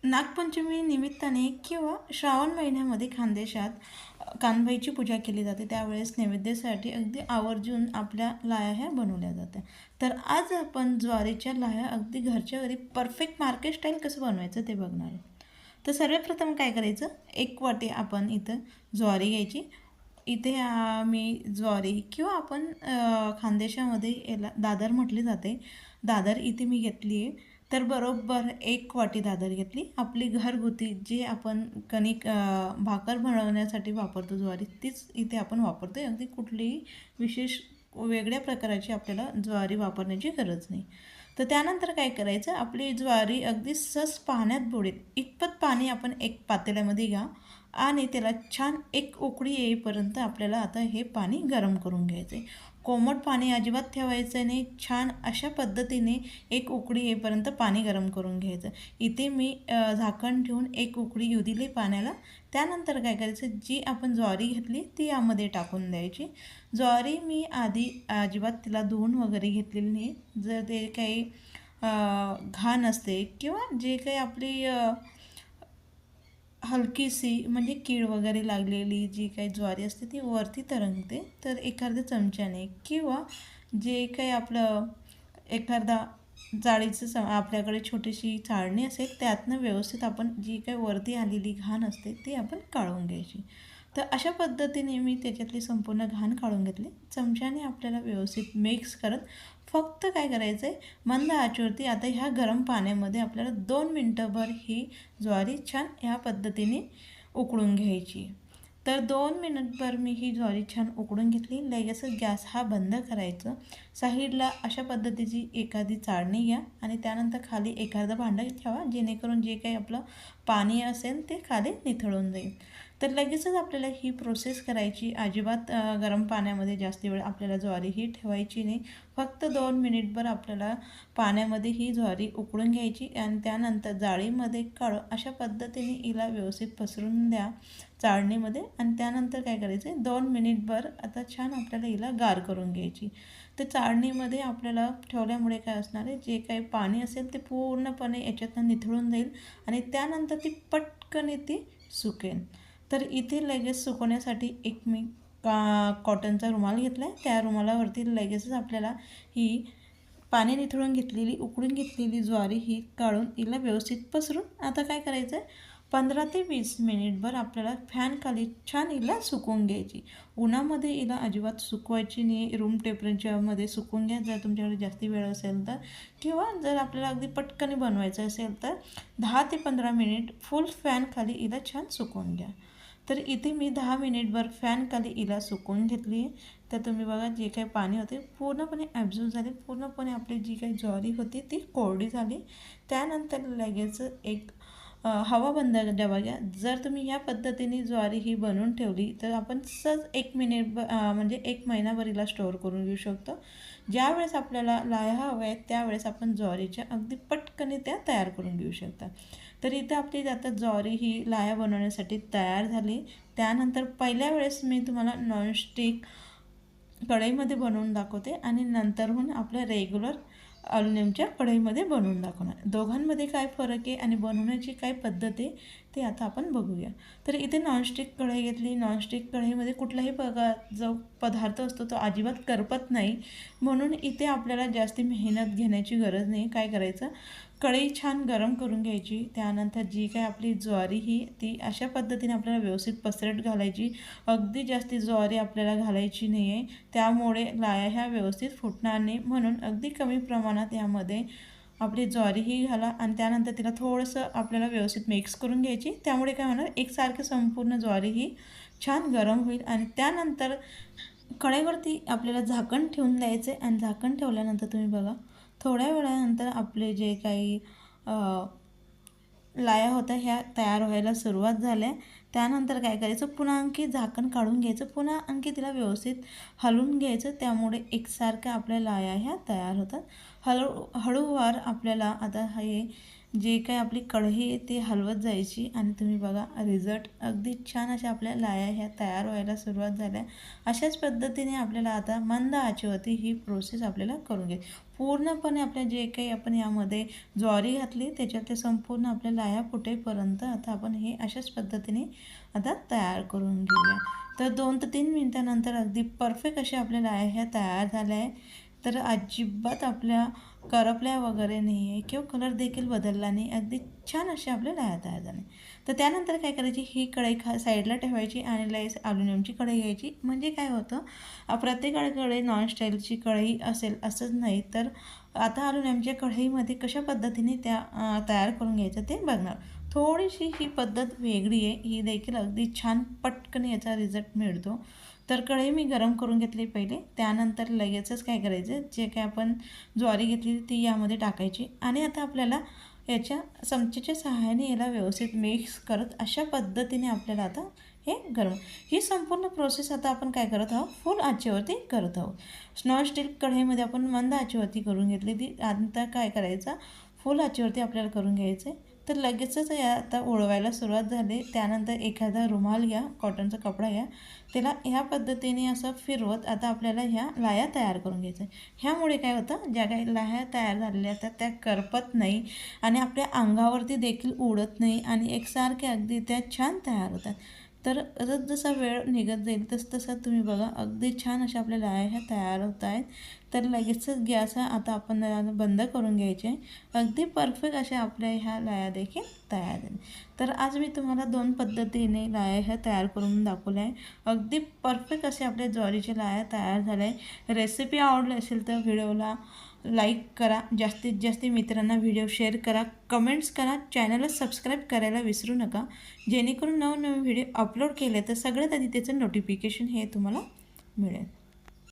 नागपंचमी निमित्ताने किंवा श्रावण महिन्यामध्ये खानदेशात कानबाईची पूजा केली जाते. त्यावेळेस नैवेद्यासाठी अगदी आवर्जून आपल्या लाह्या ह्या बनवल्या जातात. तर आज आपण ज्वारीच्या लाह्या अगदी घरच्या घरी परफेक्ट मार्केट स्टाईल कसं बनवायचं ते बघणार आहे. तर सर्वप्रथम काय करायचं, एक वाटी आपण इथं ज्वारी घ्यायची. इथे मी ज्वारी किंवा आपण खानदेशामध्ये याला दादर म्हटली जाते, दादर इथे मी घेतली आहे. तर बरोबर एक वाटी दादर घेतली. आपली घरगुती जे आपण कणिक भाकर बनवण्यासाठी वापरतो ज्वारी, तीच इथे आपण वापरतो. अगदी कुठलीही विशेष वेगळ्या प्रकाराची आपल्याला ज्वारी वापरण्याची गरज नाही. तर त्यानंतर काय करायचं, आपली ज्वारी अगदी सहज पाण्यात बुडेल इतपत पाणी आपण एक पातेल्यामध्ये घ्या आणि त्याला छान एक उकळी येईपर्यंत आपल्याला आता हे पाणी गरम करून घ्यायचं आहे. कोमट पाणी अजिबात ठेवायचं नाही. छान अशा पद्धतीने एक उकळी येईपर्यंत पाणी गरम करून घ्यायचं. इथे मी झाकण ठेवून एक उकळी येऊ दिली पाण्याला. त्यानंतर काय करायचं, जी आपण ज्वारी घेतली ती यामध्ये टाकून द्यायची. ज्वारी मी आधी अजिबात तिला धुवून वगैरे घेतलेली नाही. जर ते काही घाण असते किंवा जे काही आपली हलकीशी म्हणजे कीड वगैरे लागलेली जी काही ज्वारी असते ती वरती तरंगते. तर एखाद्या चमच्याने किंवा जे काही आपलं एखादा जाळीचं आपल्याकडे छोटीशी चाळणी असेल त्यातनं व्यवस्थित आपण जी काही वरती आलेली घाण असते ती आपण काढून घ्यायची. तर अशा पद्धतीने मी त्याच्यातली संपूर्ण घाण काढून घेतली. चमच्याने आपल्याला व्यवस्थित मिक्स करत फक्त काय करायचं आहे, मंद आचेवरती आता ह्या गरम पाण्यामध्ये आपल्याला 2 मिनटंभर ही ज्वारी छान ह्या पद्धतीने उकळून घ्यायची. तर 2 मिनिटभर मी ही ज्वारी छान उकळून घेतली. लगेच गॅस हा बंद करायचं. साईडला अशा पद्धतीची एखादी चाळणी घ्या आणि त्यानंतर खाली एखादं भांडं ठेवा, जेणेकरून जे काही आपलं पाणी असेल ते खाली निथळून जाईल. तर लगेचच आपल्याला ही प्रोसेस करायची. अजिबात गरम पाण्यामध्ये जास्त वेळ आपल्याला ज्वारी ही ठेवायची नाही. फक्त 2 मिनिटभर आपल्याला पाण्यामध्ये ही ज्वारी उकळून घ्यायची आणि त्यानंतर जाळीमध्ये काढून अशा पद्धतीने हिला व्यवस्थित पसरून द्या चाळणीमध्ये. आणि त्यानंतर काय करायचं आहे, 2 मिनिटभर आता छान आपल्याला हिला गार करून घ्यायची. तर चाळणीमध्ये आपल्याला ठेवल्यामुळे काय असणार आहे, जे काही पाणी असेल ते पूर्णपणे याच्यातनं निथळून जाईल आणि त्यानंतर ती पटकन ती सुकेल. तर इथे लगेच सुकवण्यासाठी एक मी कॉटनचा रुमाल घेतला आहे. त्या रुमालावरती लगेचच आपल्याला ही पाणी निथळून घेतलेली उकळून घेतलेली ज्वारी ही काढून हिला व्यवस्थित पसरून आता काय करायचं आहे, 15 ते 20 मिनिटभर आपल्याला फॅनखाली छान हिला सुकवून घ्यायची. उन्हामध्ये हिला अजिबात सुकवायची नाही. रूम टेम्परेचरमध्ये सुकवून घ्या जर तुमच्याकडे जास्त वेळ असेल तर, किंवा जर आपल्याला अगदी पटकन बनवायचं असेल तर 10 ते 15 मिनिट फुल फॅनखाली हिला छान सुकवून घ्या. तर इथे मी 10 मिनिटभर फॅनखाली हिला सुकवून घेतली आहे. तर तुम्ही बघा जे काही पाणी होते पूर्णपणे ॲब्झॉर्ब झाले. पूर्णपणे आपली जी काही ज्वारी होती ती कोरडी झाली. त्यानंतर लगेच एक हवा बंद डबा घ्या. जर तुम्ही ह्या पद्धतीने ज्वारी ही बनवून ठेवली तर आपण सहज 1 मिनिट म्हणजे 1 महिनाभर हिला स्टोअर करून घेऊ शकतो. ज्यावेळेस आपल्याला लाह्या हव्या आहेत त्यावेळेस आपण ज्वारीच्या अगदी पटकन त्या तयार करून घेऊ शकता. तर इथे आपली आता ज्वारी ही लाह्या बनवण्यासाठी तयार झाली. त्यानंतर पहिल्या वेळेस मी तुम्हाला नॉनस्टिक कढईमध्ये बनवून दाखवते आणि नंतरहून आपल्या रेग्युलर ॲल्युमिनियमच्या कढईमध्ये बनवून दाखवणार. दोघांमध्ये काय फरक आहे आणि बनवण्याची काय पद्धत आहे ते आता आपण बघूया. तर इथे नॉनस्टिक कढई घेतली. नॉनस्टिक कढईमध्ये कुठलाही जो पदार्थ असतो तो अजिबात करपत नाही, म्हणून इथे आपल्याला जास्त मेहनत घेण्याची गरज नाही. काय करायचं, कढई छान गरम करून घ्यायची. त्यानंतर जी काय आपली ज्वारी ही ती अशा पद्धतीने आपल्याला व्यवस्थित पसरट घालायची. अगदी जास्त ज्वारी आपल्याला घालायची नाही आहे, त्यामुळे लाह्या ह्या व्यवस्थित फुटणार नाही. म्हणून अगदी कमी प्रमाणात यामध्ये आपली ज्वारी ही घाला आणि त्यानंतर तिला थोडंसं आपल्याला व्यवस्थित मिक्स करून घ्यायची. त्यामुळे काय होणार, एकसारखं संपूर्ण ज्वारी ही छान गरम होईल. आणि त्यानंतर कढईवरती आपल्याला झाकण ठेवून द्यायचं आहे आणि झाकण ठेवल्यानंतर तुम्ही बघा थोड्या वेळानंतर आपले जे काही लाह्या होत्या ह्या तयार व्हायला सुरुवात झाल्या. त्यानंतर काय करायचं, पुन्हा आणखी झाकण काढून घ्यायचं, पुन्हा आणखी तिला व्यवस्थित हलवून घ्यायचं. त्यामुळे एकसारख्या आपल्या लाह्या ह्या तयार होतात. हळूवार आपल्याला आता हे जे काही आपली कढई आहे ते हलवत जायची आणि तुम्ही बघा रिझल्ट अगदी छान अशा आपल्या लाया ह्या तयार व्हायला सुरुवात झाल्या. अशाच पद्धतीने आपल्याला आता मंद आचेवरती ही प्रोसेस आपल्याला करून घ्यायची. पूर्णपणे आपल्या जे काही आपण यामध्ये ज्वारी घातली त्याच्यात ते संपूर्ण आपल्या लाया फुटेपर्यंत आता आपण हे अशाच पद्धतीने आता तयार करून घेऊया. तर 2 ते 3 मिनटानंतर अगदी परफेक्ट अशा आपल्या लाया ह्या तयार झाल्या आहे. तर अजिबात आपल्या करपल्या वगैरे नाही आहे किंवा कलर देखील बदलला नाही. अगदी छान अशा आपल्या लाया तयार झाल्या. तर त्यानंतर काय करायची, ही कढई साईडला ठेवायची आणि लयच ॲल्युमिनियमची कढई घ्यायची. म्हणजे काय होतं प्रत्येकाकडे नॉनस्टाईलची कढई असेल असंच नाही, तर आता ॲल्युमिनियमच्या कढईमध्ये कशा पद्धतीने त्या तयार करून घ्यायचं ते बघणार. थोडीशी ही पद्धत वेगळी आहे, ही देखील अगदी छान पटकन याचा रिझल्ट मिळतो. तर कढई मी गरम करून घेतली पहिले. त्यानंतर लगेचच काय करायचं, जे काय आपण ज्वारी घेतली ती यामध्ये टाकायची आणि आता आपल्याला याच्या चमच्याच्या सहाय्याने याला व्यवस्थित मिक्स करत अशा पद्धतीने आपल्याला आता हे गरम ही संपूर्ण प्रोसेस आता आपण काय करत आहोत, फुल आचेवरती करत आहोत. नॉनस्टिक कढईमध्ये आपण मंद आचेवरती करून घेतली ती. आता काय करायचं, फुल आचेवरती आपल्याला करून घ्यायचं आहे. तर लगेचच या आता उडवायला सुरुवात झाली. त्यानंतर एखादा रुमाल घ्या, कॉटनचा कपडा घ्या, त्याला ह्या पद्धतीने असं फिरवत आता आपल्याला ह्या लाया तयार करून घ्यायचं आहे. ह्यामुळे काय होतं, ज्या काही लाया तयार झालेल्या असतात त्या करपत नाही आणि आपल्या अंगावरती देखील उडत नाही आणि एकसारख्या अगदी त्या छान तयार होतात. तर जसा वेळ निघत जाईल तसं तुम्ही बघा अगदी छान अशा आपल्या लाया ह्या तयार होत आहेत. तर लगेचच गॅस आता आपण बंद करून घ्यायचे. अगदी परफेक्ट अशा आपल्या ह्या लाया देखील तयार झाल्या. तर आज मी तुम्हाला 2 पद्धतीने लाया ह्या तयार करून दाखवल्या आहे. अगदी परफेक्ट असे आपल्या ज्वारीच्या लाया तयार झाल्या आहे. रेसिपी आवडली असेल तर व्हिडिओला लाईक करा, जास्तीत जास्त मित्रांना व्हिडिओ शेअर करा, कमेंट्स करा, चॅनलला सबस्क्राईब करायला विसरू नका, जेणेकरून नवनवीन व्हिडिओ अपलोड केले तर सगळ्यात आधी त्याचं नोटिफिकेशन हे तुम्हाला मिळेल.